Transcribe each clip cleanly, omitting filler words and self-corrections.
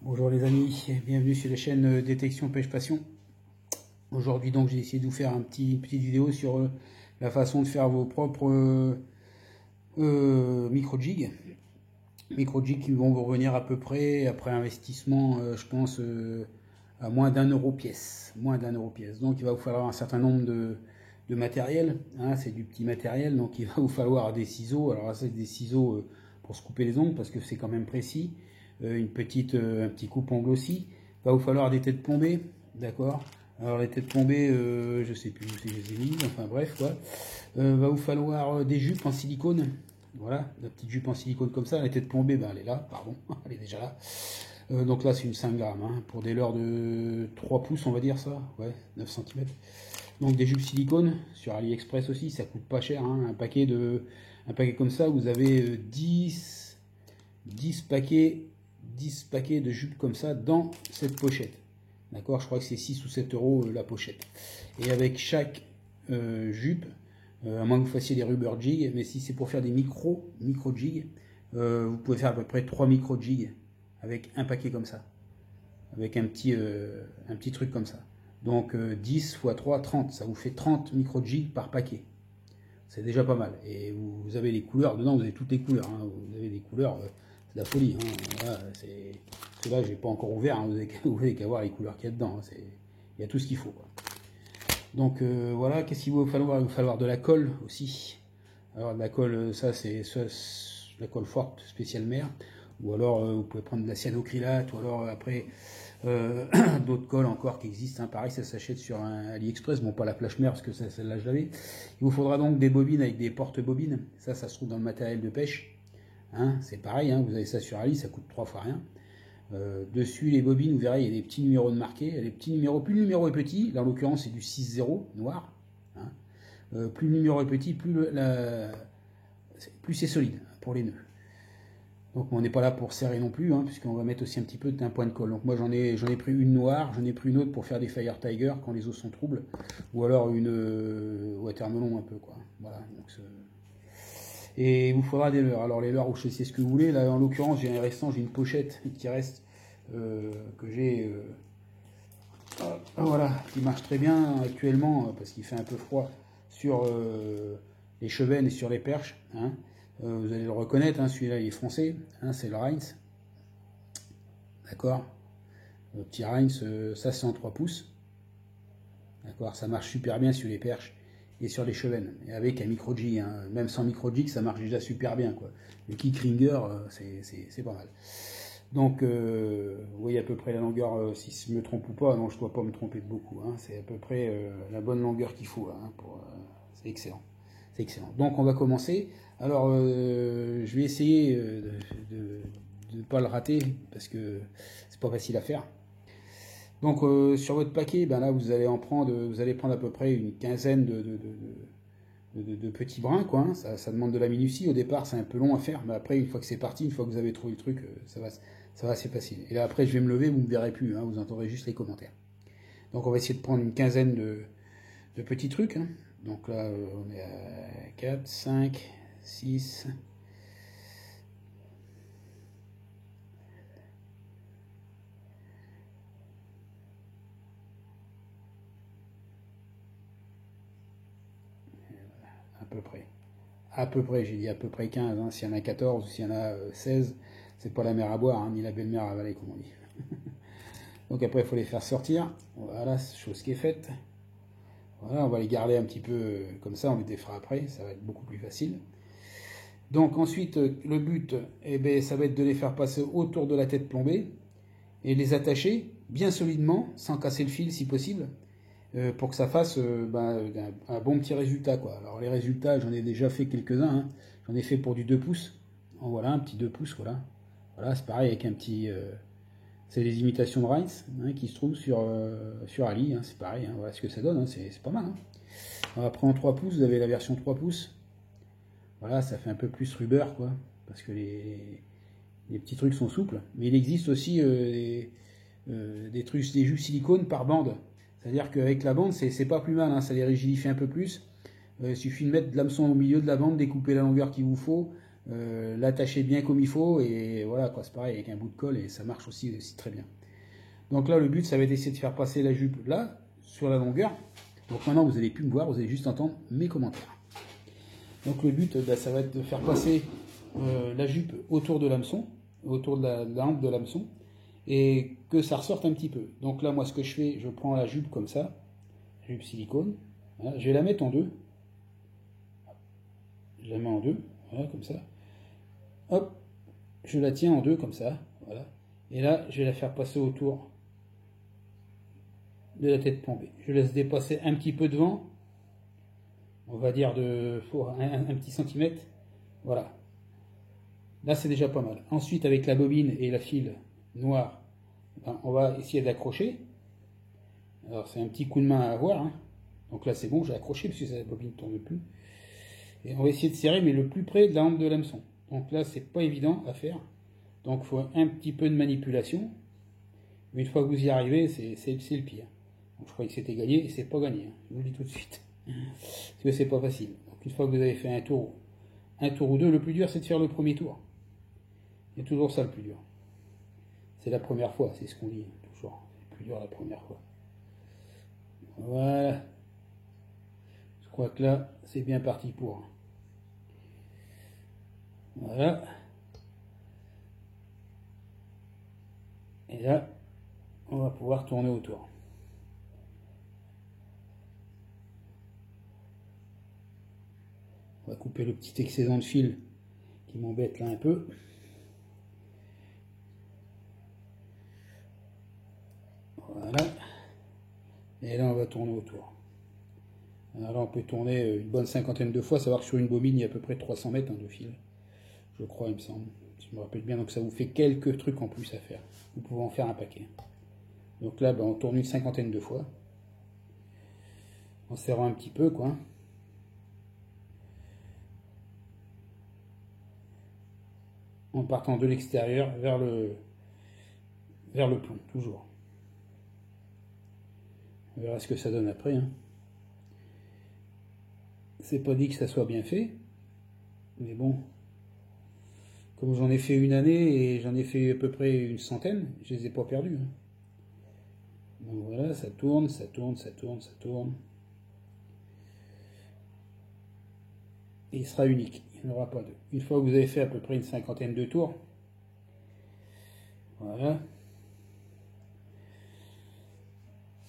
Bonjour les amis, bienvenue sur la chaîne Détection Pêche Passion. Aujourd'hui donc j'ai essayé de vous faire une petite vidéo sur la façon de faire vos propres micro-jigs. Micro-jigs qui vont vous revenir à peu près, après investissement, je pense, à moins d'1 € pièce. Moins d'1 € pièce. Donc il va vous falloir un certain nombre de matériel. Hein, c'est du petit matériel, donc il va vous falloir des ciseaux. Alors là c'est des ciseaux pour se couper les ongles parce que c'est quand même précis. Un petit coupe-ongle aussi. Va vous falloir des têtes plombées, d'accord. Alors les têtes plombées, je sais plus où c'est que je les ai mises, enfin bref quoi. Va vous falloir des jupes en silicone, voilà, la petite jupe en silicone comme ça. La tête plombée, ben, elle est là, pardon, elle est déjà là. Donc là c'est une 5 grammes, hein, pour des leurres de 3 pouces on va dire ça, ouais, 9 cm. Donc des jupes silicone sur AliExpress aussi, ça coûte pas cher, hein, un paquet comme ça, vous avez 10 paquets de jupes comme ça dans cette pochette. D'accord, je crois que c'est 6 ou 7 € la pochette. Et avec chaque jupe, à moins que vous fassiez des rubber jigs, mais si c'est pour faire des micro jigs, vous pouvez faire à peu près 3 micro jigs avec un paquet comme ça. Avec un petit truc comme ça. Donc 10 x 3, 30. Ça vous fait 30 micro jigs par paquet. C'est déjà pas mal. Et vous avez les couleurs, dedans vous avez toutes les couleurs. Hein. Vous avez des couleurs, c'est la folie. Hein. Voilà, ceux-là, je n'ai pas encore ouvert. Hein. Vous n'avez qu'à voir les couleurs qu'il y a dedans. Hein. Il y a tout ce qu'il faut. Quoi. Donc voilà, qu'est-ce qu'il va vous falloir? Il va vous falloir de la colle aussi. Alors de la colle, ça c'est la colle forte spéciale mer. Ou alors vous pouvez prendre de la cyanocrylate. Ou alors après d'autres colles encore qui existent. Hein. Pareil, ça s'achète sur un AliExpress. Bon, pas la flash mer parce que celle-là je l'avais. Il vous faudra donc des bobines avec des porte-bobines. Ça se trouve dans le matériel de pêche. Hein, c'est pareil, hein, vous avez ça sur Ali, ça coûte 3 fois rien. Dessus les bobines, vous verrez, il y a des petits numéros de marqués. Il y a des petits numéros, plus le numéro est petit, là en l'occurrence c'est du 6-0 noir. Hein. Plus le numéro est petit, plus c'est solide pour les nœuds. Donc on n'est pas là pour serrer non plus, hein, puisqu'on va mettre aussi un petit peu d'un point de colle. Donc moi j'en ai pris une noire, j'en ai pris une autre pour faire des Fire Tiger quand les eaux sont troubles, ou alors une watermelon un peu quoi. Voilà. Donc et il vous faudra des leurres. Alors les leurres, je sais ce que vous voulez. Là en l'occurrence j'ai un restant, j'ai une pochette qui reste que j'ai voilà, qui marche très bien actuellement parce qu'il fait un peu froid sur les chevennes et sur les perches. Hein. Vous allez le reconnaître, hein, celui-là il est français, hein, c'est le Reinz. D'accord. Le petit Reinz, ça c'est en 3 pouces. D'accord, ça marche super bien sur les perches et sur les chevennes. Et avec un micro-jig, hein. Même sans micro-jig, ça marche déjà super bien. Quoi. Le kick ringer, c'est pas mal. Donc, vous voyez à peu près la longueur, si je me trompe ou pas. Non, je ne dois pas me tromper de beaucoup. Hein. C'est à peu près la bonne longueur qu'il faut. Hein, c'est excellent. C'est excellent. Donc, on va commencer. Alors, je vais essayer de ne pas le rater parce que c'est pas facile à faire. Donc sur votre paquet, ben là vous allez prendre à peu près une quinzaine de petits brins, quoi. Hein. Ça demande de la minutie. Au départ, c'est un peu long à faire, mais après, une fois que c'est parti, une fois que vous avez trouvé le truc, ça va assez facile. Et là après, je vais me lever, vous ne me verrez plus, hein, vous entendrez juste les commentaires. Donc on va essayer de prendre une quinzaine de petits trucs. Hein. Donc là, on est à 4, 5, 6... à peu près, j'ai dit à peu près 15, hein. S'il y en a 14 ou s'il y en a 16, c'est pas la mer à boire, hein, ni la belle mer à avaler, comme on dit. Donc après, il faut les faire sortir. Voilà, chose qui est faite. Voilà, on va les garder un petit peu comme ça, on les défera après, ça va être beaucoup plus facile. Donc ensuite, le but, eh ben, ça va être de les faire passer autour de la tête plombée et les attacher bien solidement, sans casser le fil si possible. Pour que ça fasse un bon petit résultat, quoi. Alors les résultats, j'en ai déjà fait quelques-uns, hein. J'en ai fait pour du 2 pouces, en voilà, un petit 2 pouces, voilà. Voilà, c'est pareil avec un petit... c'est les imitations de Reinz, hein, qui se trouvent sur Ali, hein, c'est pareil, hein. Voilà ce que ça donne, hein. C'est pas mal. Hein. Alors, après en 3 pouces, vous avez la version 3 pouces, voilà, ça fait un peu plus rubber, quoi, parce que les petits trucs sont souples, mais il existe aussi des trucs, des jus silicone par bande. C'est-à-dire qu'avec la bande, c'est pas plus mal, hein, ça les rigidifie un peu plus. Il suffit de mettre de l'hameçon au milieu de la bande, découper la longueur qu'il vous faut, l'attacher bien comme il faut, et voilà quoi, c'est pareil avec un bout de colle, et ça marche aussi très bien. Donc là, le but, ça va être d'essayer de faire passer la jupe là, sur la longueur. Donc maintenant, vous n'allez plus me voir, vous allez juste entendre mes commentaires. Donc le but, ça va être de faire passer la jupe autour de l'hameçon, autour de la hampe de l'hameçon, et que ça ressorte un petit peu. Donc là, moi, ce que je fais, je prends la jupe comme ça, jupe silicone, voilà, je vais la mettre en deux. Je la mets en deux, voilà, comme ça. Hop, je la tiens en deux, comme ça, voilà. Et là, je vais la faire passer autour de la tête plombée. Je laisse dépasser un petit peu devant, on va dire de un petit centimètre, voilà. Là, c'est déjà pas mal. Ensuite, avec la bobine et la file noire, ben, on va essayer d'accrocher. Alors, c'est un petit coup de main à avoir, hein. Donc là, c'est bon, j'ai accroché, parce que la bobine ne tourne plus. Et on va essayer de serrer, mais le plus près de la hampe de l'hameçon. Donc là, c'est pas évident à faire. Donc, il faut un petit peu de manipulation. Mais une fois que vous y arrivez, c'est le pire. Donc, je croyais que c'était gagné, et c'est pas gagné, hein. Je vous le dis tout de suite. Parce que c'est pas facile. Donc, une fois que vous avez fait un tour ou deux, le plus dur, c'est de faire le premier tour. C'est toujours ça le plus dur. C'est la première fois, c'est ce qu'on dit, toujours. C'est le plus dur la première fois. Voilà. Je crois que là, c'est bien parti pour. Voilà. Et là, on va pouvoir tourner autour. On va couper le petit excédent de fil qui m'embête là un peu. Voilà. Et là, on va tourner autour. Alors là, on peut tourner une bonne cinquantaine de fois. Savoir que sur une bobine, il y a à peu près 300 mètres de fil. Je crois, il me semble. Si je me rappelle bien. Donc ça vous fait quelques trucs en plus à faire. Vous pouvez en faire un paquet. Donc là, on tourne une cinquantaine de fois. En serrant un petit peu, quoi. En partant de l'extérieur vers le plomb, toujours. On verra ce que ça donne après, hein. C'est pas dit que ça soit bien fait, mais bon, comme j'en ai fait une année et j'en ai fait à peu près une centaine, je les ai pas perdus, hein. Donc voilà, ça tourne, ça tourne, ça tourne, ça tourne. Et il sera unique, il n'y en aura pas deux. Une fois que vous avez fait à peu près une cinquantaine de tours, voilà.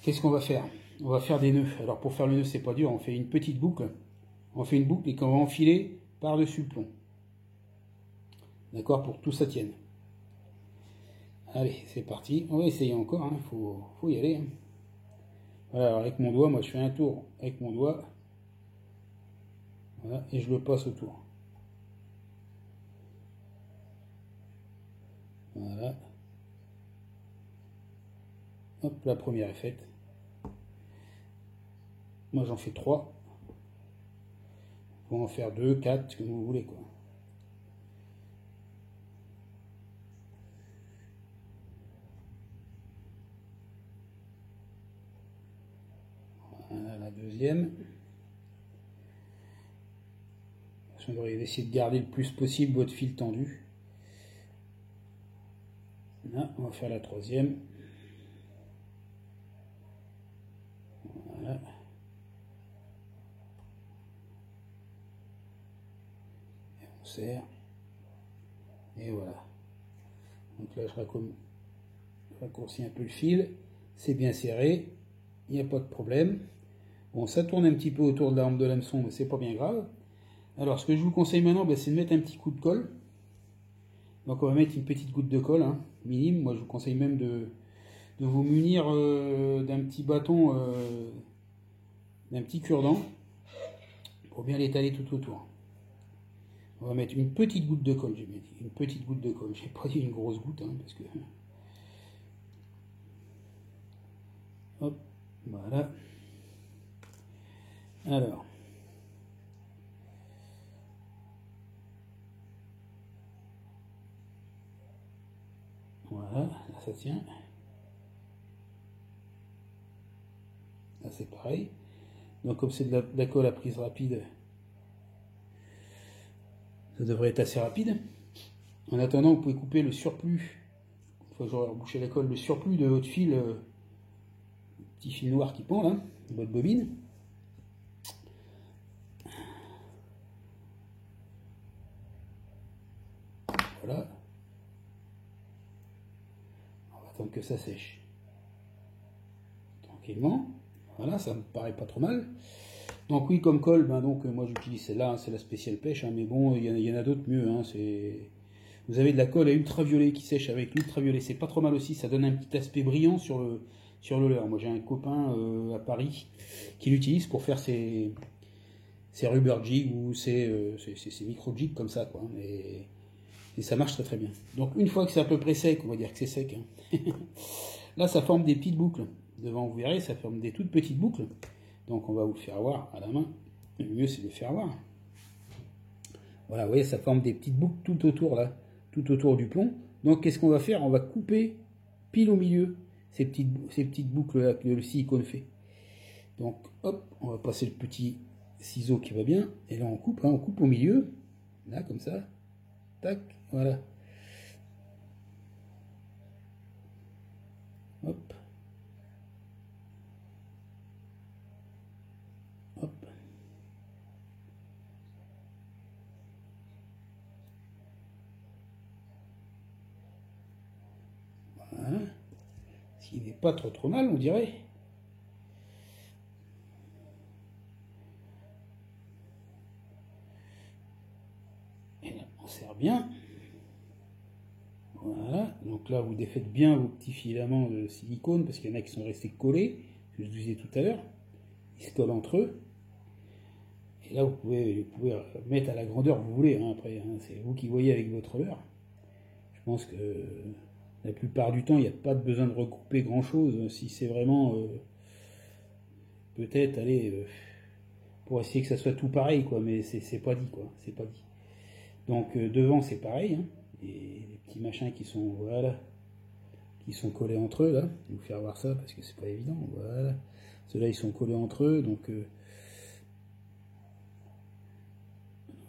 Qu'est-ce qu'on va faire? On va faire des nœuds. Alors pour faire le nœud, c'est pas dur, on fait une petite boucle. On fait une boucle et qu'on va enfiler par-dessus le plomb. D'accord? Pour que tout ça tienne. Allez, c'est parti. On va essayer encore, hein. Faut y aller, hein. Voilà, alors avec mon doigt, moi je fais un tour avec mon doigt. Voilà, et je le passe autour. Voilà. Hop, la première est faite. Moi j'en fais 3. Vous pouvez en faire 2, 4, ce que vous voulez, quoi. Voilà la deuxième. Vous devriez essayer de garder le plus possible votre fil tendu. Là, on va faire la troisième. Voilà. Et on serre. Et voilà. Donc là, je raccourcis un peu le fil. C'est bien serré. Il n'y a pas de problème. Bon, ça tourne un petit peu autour de la hampe de l'hameçon, mais c'est pas bien grave. Alors, ce que je vous conseille maintenant, c'est de mettre un petit coup de colle. Donc, on va mettre une petite goutte de colle, hein, minime. Moi, je vous conseille même de vous munir d'un petit bâton, d'un petit cure-dent, pour bien l'étaler tout autour. On va mettre une petite goutte de colle, j'ai bien dit. Une petite goutte de colle. J'ai pas dit une grosse goutte, hein, parce que... Hop, voilà. Alors... Voilà, là ça tient. Là c'est pareil. Donc comme c'est de la colle à prise rapide, Ça devrait être assez rapide. En attendant, vous pouvez couper le surplus, une fois que j'aurai rebouché la colle, le surplus de votre fil, petit fil noir qui pend là, de votre bobine. Voilà. On va attendre que ça sèche. Tranquillement. Voilà, ça me paraît pas trop mal. Donc oui, comme colle, ben donc moi j'utilise celle-là, hein, c'est la spéciale pêche, hein, mais bon, il y en a d'autres mieux. Hein, vous avez de la colle à ultraviolet qui sèche avec l'ultraviolet, c'est pas trop mal aussi, ça donne un petit aspect brillant sur le leurre. Moi j'ai un copain à Paris qui l'utilise pour faire ses rubber jigs ou ses micro jigs comme ça, quoi. Et ça marche très très bien. Donc une fois que c'est à peu près sec, on va dire que c'est sec, hein. Là ça forme des petites boucles. Devant vous verrez, ça forme des toutes petites boucles. Donc on va vous le faire voir à la main. Le mieux c'est de le faire voir. Voilà, vous voyez, ça forme des petites boucles tout autour là, tout autour du plomb. Donc qu'est-ce qu'on va faire? On va couper pile au milieu ces petites boucles là que le silicone fait. Donc hop, on va passer le petit ciseau qui va bien. Et là on coupe, hein, on coupe au milieu. Là comme ça. Tac, voilà. Hop. Hop. Voilà. Ce qui n'est pas trop mal, on dirait. Et là, on serre bien. Voilà. Donc là, vous défaites bien vos petits filaments de silicone, parce qu'il y en a qui sont restés collés. Je vous disais tout à l'heure. Ils se collent entre eux. Et là, vous pouvez mettre à la grandeur que vous voulez, hein, après. Hein, c'est vous qui voyez avec votre leurre. Je pense que la plupart du temps, il n'y a pas besoin de recouper grand-chose. Si c'est vraiment... peut-être, allez... pour essayer que ça soit tout pareil, quoi. Mais c'est pas dit, quoi. C'est pas dit. Donc, devant, c'est pareil. Hein, et les petits machins qui sont... Voilà. Qui sont collés entre eux, là. Je vais vous faire voir ça, parce que c'est pas évident. Voilà. Ceux-là, ils sont collés entre eux, donc...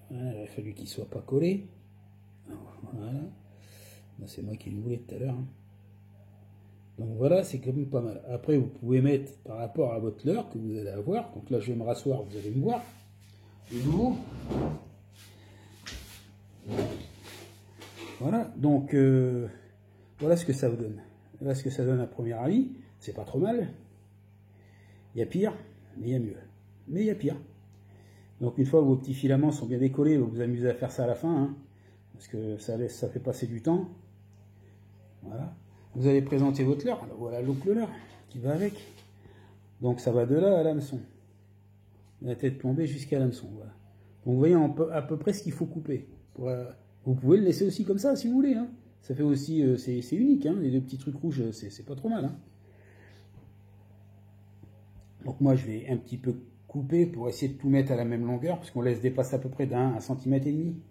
voilà, il a fallu qu'ils ne soient pas collés. Voilà. C'est moi qui le voulais tout à l'heure. Hein. Donc voilà, c'est quand même pas mal. Après, vous pouvez mettre par rapport à votre leurre que vous allez avoir. Donc là, je vais me rasseoir, vous allez me voir. De nouveau. Voilà, donc voilà ce que ça vous donne. Voilà ce que ça donne à premier avis. C'est pas trop mal. Il y a pire, mais il y a mieux. Mais il y a pire. Donc une fois que vos petits filaments sont bien décollés, vous vous amusez à faire ça à la fin, hein, parce que ça fait passer du temps. Voilà. Vous allez présenter votre leurre. Alors voilà le leurre qui va avec. Donc ça va de là à l'hameçon. La tête plombée jusqu'à l'hameçon. Voilà. Donc vous voyez à peu près ce qu'il faut couper. Vous pouvez le laisser aussi comme ça si vous voulez. Hein. Ça fait aussi, c'est unique, hein, les deux petits trucs rouges, c'est pas trop mal. Hein. Donc moi je vais un petit peu couper pour essayer de tout mettre à la même longueur, parce qu'on laisse dépasser à peu près d'1 cm et demi.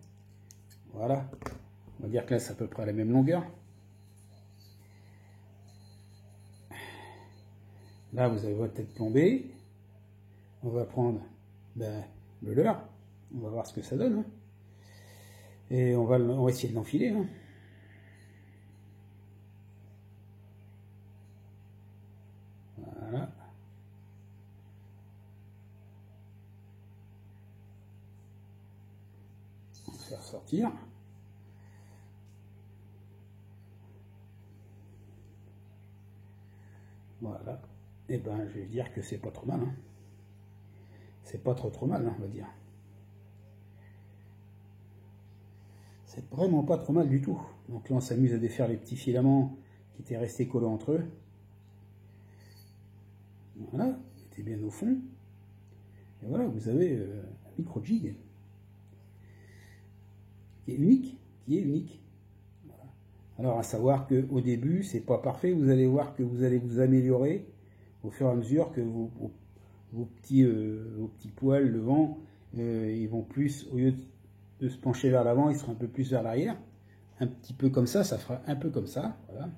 Voilà. On va dire que là c'est à peu près à la même longueur. Là vous avez votre tête plombée. On va prendre le leurre. On va voir ce que ça donne. Hein. Et on va essayer de l'enfiler. Hein. Voilà. On va faire sortir. Voilà. Et ben je vais dire que c'est pas trop mal. Hein. C'est pas trop mal, hein, on va dire. C'est vraiment pas trop mal du tout. Donc là on s'amuse à défaire les petits filaments qui étaient restés collés entre eux. Voilà, mettez bien au fond. Et voilà, vous avez un micro jig qui est unique, Voilà. Alors à savoir qu'au début, c'est pas parfait, vous allez voir que vous allez vous améliorer au fur et à mesure que vos petits poils devant, ils vont plus, au lieu de se pencher vers l'avant, ils seront un peu plus vers l'arrière. Un petit peu comme ça fera un peu comme ça, voilà.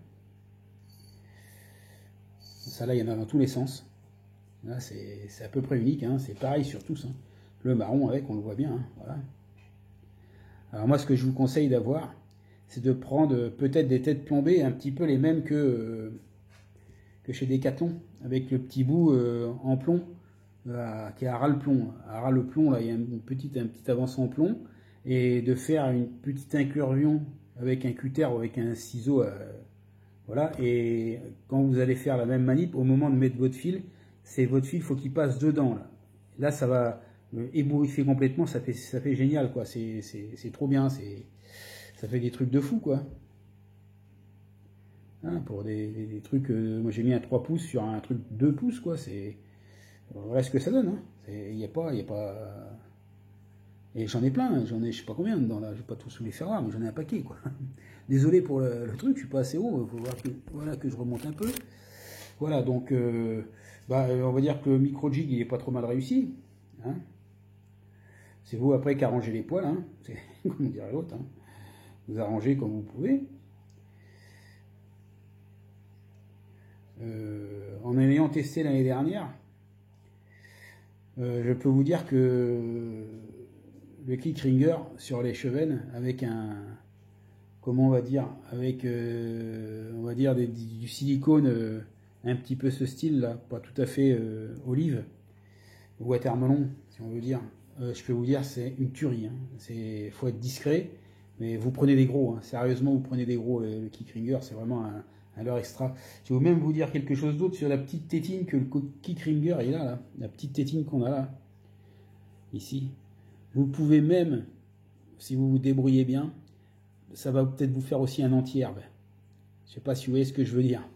Ça là, il y en a dans tous les sens. Là, c'est à peu près unique, hein. C'est pareil sur tous. Hein. Le marron avec, on le voit bien, hein. Voilà. Alors moi, ce que je vous conseille d'avoir, c'est de prendre peut-être des têtes plombées, un petit peu les mêmes que chez Decathlon, avec le petit bout en plomb, qui est à ras le plomb. À ras le plomb, là, il y a un petit avancement en plomb, et de faire une petite incursion avec un cutter ou avec un ciseau, voilà, et quand vous allez faire la même manip, au moment de mettre votre fil, c'est votre fil, faut qu'il passe dedans, là ça va ébouriffer complètement, ça fait génial, quoi, c'est trop bien, ça fait des trucs de fou, quoi. Hein, pour des trucs, moi j'ai mis un 3 pouces sur un truc 2 pouces, quoi, voilà ce que ça donne, hein. Il n'y a pas, et j'en ai plein, j'en ai je sais pas combien dedans, là, je vais pas tous les faire voir, mais j'en ai un paquet, quoi. Désolé pour le truc, je suis pas assez haut, faut voir voilà, que je remonte un peu. Voilà, donc, on va dire que le micro-jig, il est pas trop mal réussi, hein. C'est vous après qui arrangez les poils, hein. C'est comme dirait l'autre, hein. Vous arrangez comme vous pouvez. En ayant testé l'année dernière, je peux vous dire que le kickringer sur les chevennes avec comment on va dire, avec on va dire du silicone, un petit peu ce style là, pas tout à fait olive, watermelon si on veut dire, je peux vous dire c'est une tuerie, hein. Faut être discret, mais vous prenez des gros, hein. Sérieusement vous prenez des gros, le kickringer c'est vraiment un leurre extra. Je vais même vous dire quelque chose d'autre sur la petite tétine que le kickringer est là, la petite tétine qu'on a là, ici. Vous pouvez même, si vous vous débrouillez bien, ça va peut-être vous faire aussi un anti-herbe. Je ne sais pas si vous voyez ce que je veux dire.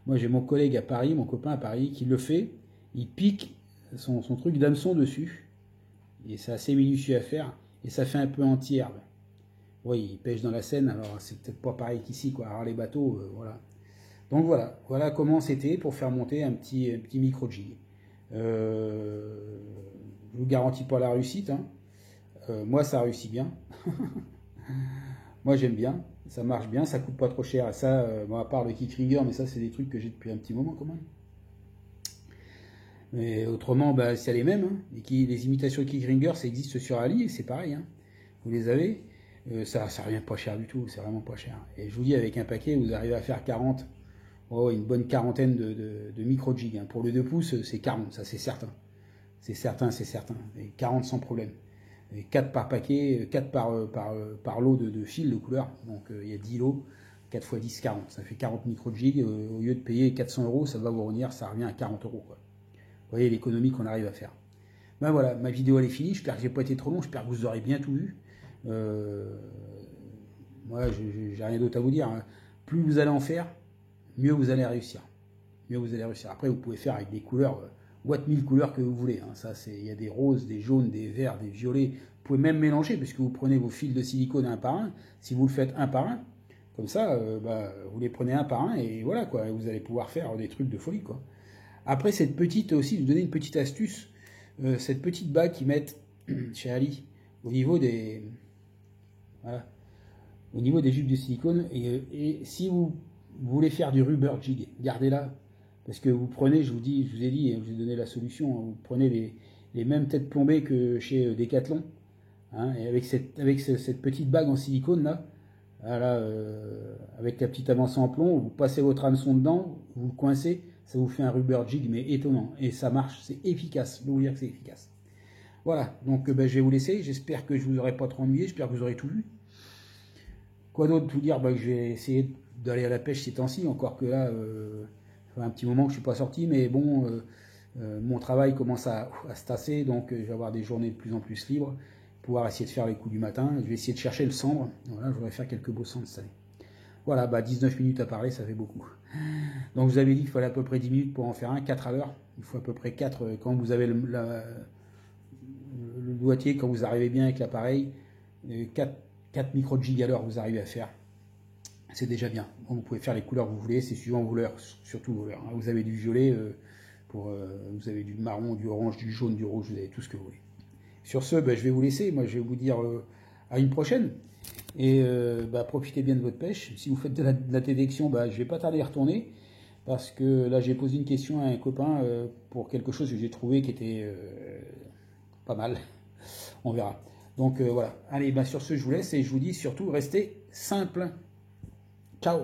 Moi j'ai mon collègue à Paris, mon copain à Paris, qui le fait, il pique son truc d'hameçon dessus, et c'est assez minutieux à faire, et ça fait un peu anti-herbe. Oui, il pêche dans la Seine, alors c'est peut-être pas pareil qu'ici, quoi. Alors les bateaux, voilà. Donc voilà comment c'était pour faire monter un petit micro-jig. Je vous garantis pas la réussite, hein. Moi ça réussit bien. Moi j'aime bien, ça marche bien, ça coûte pas trop cher. Et ça, bon, à part le kickringer, mais ça c'est des trucs que j'ai depuis un petit moment quand même. Mais autrement, c'est les mêmes, hein. Les imitations de kickringer, ça existe sur Ali, c'est pareil, hein. Vous les avez. Ça revient pas cher du tout, c'est vraiment pas cher. Et je vous dis, avec un paquet, vous arrivez à faire 40, une bonne quarantaine de micro-jigs, hein. Pour le 2 pouces, c'est 40, ça c'est certain. C'est certain. Et 40 sans problème. Et 4 par paquet, 4 par lot de fil de couleur. Donc il y a 10 lots, 4 x 10, 40. Ça fait 40 micro-jigs. Au lieu de payer 400 €, ça va vous revenir, ça revient à 40 €, quoi. Vous voyez l'économie qu'on arrive à faire. Ben voilà, ma vidéo elle est finie. J'espère que j'ai pas été trop long. J'espère que vous aurez bien tout vu. Moi, j'ai rien d'autre à vous dire, hein. Plus vous allez en faire, mieux vous allez réussir. Après, vous pouvez faire avec des couleurs, what 1000 couleurs que vous voulez, hein. Ça, il y a des roses, des jaunes, des verts, des violets. Vous pouvez même mélanger, puisque vous prenez vos fils de silicone un par un. Si vous le faites un par un, comme ça, vous les prenez un par un, et voilà, quoi. Et vous allez pouvoir faire des trucs de folie, quoi. Après, cette petite aussi, je vous donner une petite astuce. Cette petite bague qu'ils mettent chez Ali, au niveau des... Voilà. Au niveau des jupes de silicone, et si vous voulez faire du rubber jig, gardez-la, parce que vous prenez, je vous ai dit, je vous ai donné la solution, hein, vous prenez les mêmes têtes plombées que chez Decathlon, hein, et avec cette petite bague en silicone là, voilà, avec la petite avancée en plomb, vous passez votre hameçon dedans, vous le coincez, ça vous fait un rubber jig, mais étonnant, et ça marche, c'est efficace, je peux vous dire que c'est efficace. Voilà, donc je vais vous laisser, j'espère que je vous aurai pas trop ennuyé, j'espère que vous aurez tout vu. Quoi d'autre vous dire, que je vais essayer d'aller à la pêche ces temps-ci, encore que là, ça fait un petit moment que je ne suis pas sorti, mais bon, mon travail commence à se tasser, donc je vais avoir des journées de plus en plus libres, pouvoir essayer de faire les coups du matin. Je vais essayer de chercher le cendre, voilà, je voudrais faire quelques beaux cendres cette année. Voilà, 19 minutes à parler, ça fait beaucoup. Donc je vous avais dit qu'il fallait à peu près 10 minutes pour en faire un, 4 à l'heure. Il faut à peu près 4 quand vous avez le doigtier, quand vous arrivez bien avec l'appareil, 4 micro-jigs à l'heure vous arrivez à faire. C'est déjà bien. Bon, vous pouvez faire les couleurs que vous voulez, c'est suivant vos couleurs, surtout vos couleurs. Vous avez du violet, vous avez du marron, du orange, du jaune, du rouge, vous avez tout ce que vous voulez. Sur ce, je vais vous laisser. Moi, je vais vous dire à une prochaine. Et profitez bien de votre pêche. Si vous faites de la détection, je ne vais pas tarder à retourner. Parce que là, j'ai posé une question à un copain pour quelque chose que j'ai trouvé qui était pas mal. On verra. Donc voilà, allez, sur ce je vous laisse et je vous dis surtout restez simple. Ciao.